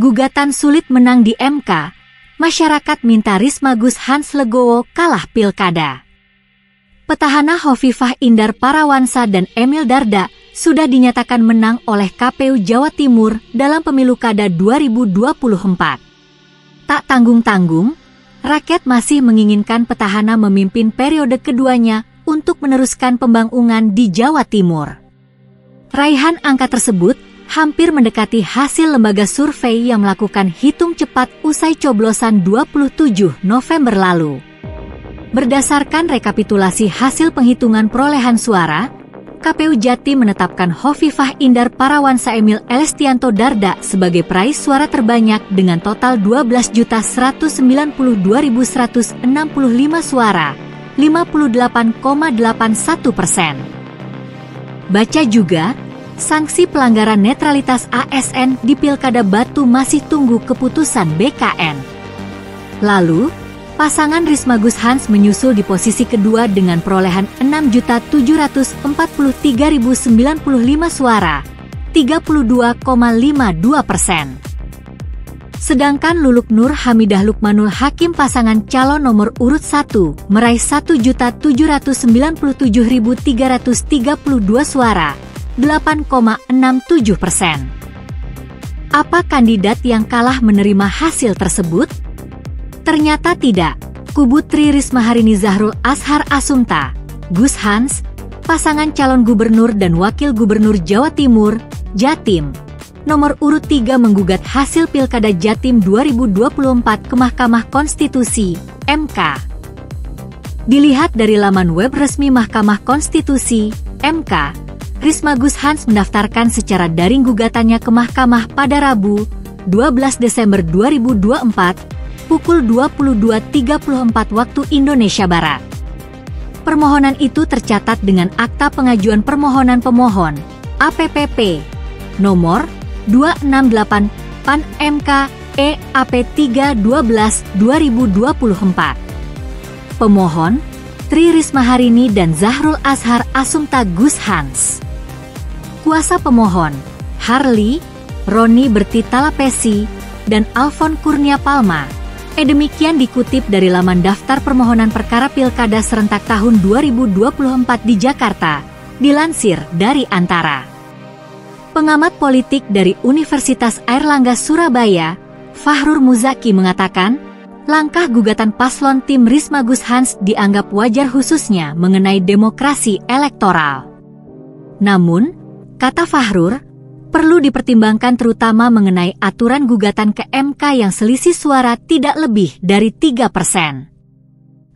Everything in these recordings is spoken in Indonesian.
gugatan sulit menang di MK. Masyarakat minta Risma Gus Hans legowo kalah pilkada. Petahana Hovifah Indar Parawansa dan Emil Dardak sudah dinyatakan menang oleh KPU Jawa Timur dalam pemilu kada 2024. Tak tanggung-tanggung, rakyat masih menginginkan petahana memimpin periode keduanya untuk meneruskan pembangunan di Jawa Timur. Raihan angka tersebut hampir mendekati hasil lembaga survei yang melakukan hitung cepat usai coblosan 27 November lalu. Berdasarkan rekapitulasi hasil penghitungan perolehan suara, KPU Jatim menetapkan Hovifah Indar Parawansa Emil Elestianto Dardak sebagai peraih suara terbanyak dengan total 12.192.165 suara, 58,81%. Baca juga, sanksi pelanggaran netralitas ASN di Pilkada Batu masih tunggu keputusan BKN. Lalu, pasangan Risma Gus Hans menyusul di posisi kedua dengan perolehan 6.743.095 suara, 32,52%. Sedangkan Luluk Nur Hamidah Lukmanul Hakim pasangan calon nomor urut 1 meraih 1.797.332 suara, 8,67%. Apa kandidat yang kalah menerima hasil tersebut? Ternyata tidak. Kubu Tri Risma Harini Zahrul Azhar Asumta, Gus Hans, pasangan calon gubernur dan wakil gubernur Jawa Timur, Jatim, nomor urut 3 menggugat hasil Pilkada Jatim 2024 ke Mahkamah Konstitusi, MK. Dilihat dari laman web resmi Mahkamah Konstitusi, MK, Risma Gus Hans mendaftarkan secara daring gugatannya ke Mahkamah pada Rabu, 12 Desember 2024, pukul 22.34 waktu Indonesia Barat. Permohonan itu tercatat dengan Akta Pengajuan Permohonan Pemohon, APPP, nomor 268 PAN MK EAP 312 2024. Pemohon, Tri Risma Harini dan Zahrul Azhar Asumta Gus Hans. Kuasa pemohon, Harli, Roni Berti Talapesi, dan Alfon Kurnia Palma. Demikian dikutip dari laman daftar permohonan perkara Pilkada serentak tahun 2024 di Jakarta, dilansir dari Antara. Pengamat politik dari Universitas Airlangga Surabaya, Fahrur Muzaki mengatakan, langkah gugatan paslon tim Risma Gus Hans dianggap wajar khususnya mengenai demokrasi elektoral. Namun, kata Fahrur, perlu dipertimbangkan terutama mengenai aturan gugatan ke MK yang selisih suara tidak lebih dari 3%.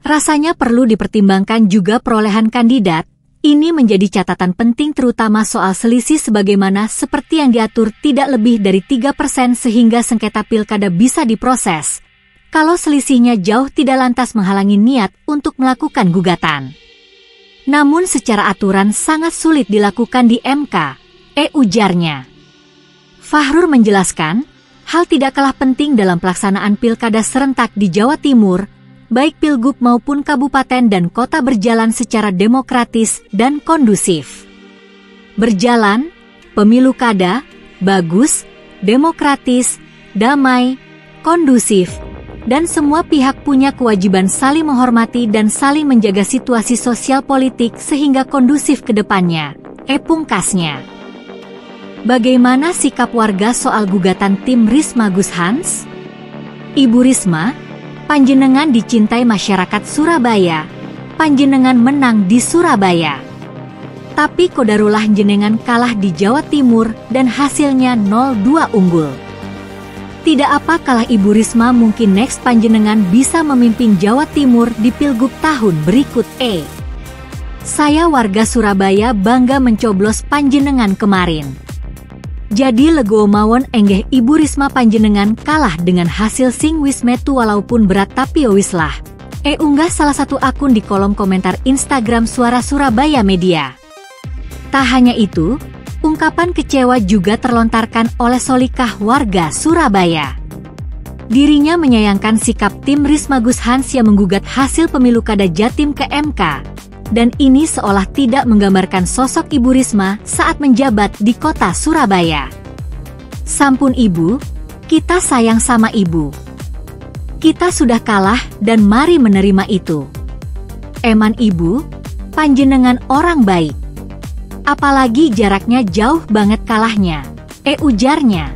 Rasanya perlu dipertimbangkan juga perolehan kandidat, ini menjadi catatan penting terutama soal selisih sebagaimana seperti yang diatur tidak lebih dari 3% sehingga sengketa pilkada bisa diproses. Kalau selisihnya jauh tidak lantas menghalangi niat untuk melakukan gugatan. Namun secara aturan sangat sulit dilakukan di MK. Ujarnya. Fahrur menjelaskan, hal tidak kalah penting dalam pelaksanaan pilkada serentak di Jawa Timur, baik pilgub maupun kabupaten dan kota berjalan secara demokratis dan kondusif. Berjalan, pemilu kada, bagus, demokratis, damai, kondusif, dan semua pihak punya kewajiban saling menghormati dan saling menjaga situasi sosial politik sehingga kondusif ke depannya, pungkasnya. Bagaimana sikap warga soal gugatan tim Risma Gus Hans? Ibu Risma, panjenengan dicintai masyarakat Surabaya, panjenengan menang di Surabaya. Tapi kodarullah jenengan kalah di Jawa Timur dan hasilnya 0-2 unggul. Tidak apa kalah Ibu Risma mungkin next panjenengan bisa memimpin Jawa Timur di pilgub tahun berikut. Saya warga Surabaya bangga mencoblos panjenengan kemarin. Jadi legowo mawon enggeh Ibu Risma panjenengan kalah dengan hasil sing wis metu walaupun berat tapi wis lah. Unggah salah satu akun di kolom komentar Instagram Suara Surabaya Media. Tak hanya itu, ungkapan kecewa juga terlontarkan oleh Solikah warga Surabaya. Dirinya menyayangkan sikap tim Risma Gus Hans yang menggugat hasil pemilu kada Jatim ke MK. Dan ini seolah tidak menggambarkan sosok Ibu Risma saat menjabat di kota Surabaya. Sampun Ibu, Kita sayang sama ibu. Kita sudah kalah dan mari menerima itu. Eman ibu, panjenengan orang baik. Apalagi jaraknya jauh banget kalahnya. Ujarnya.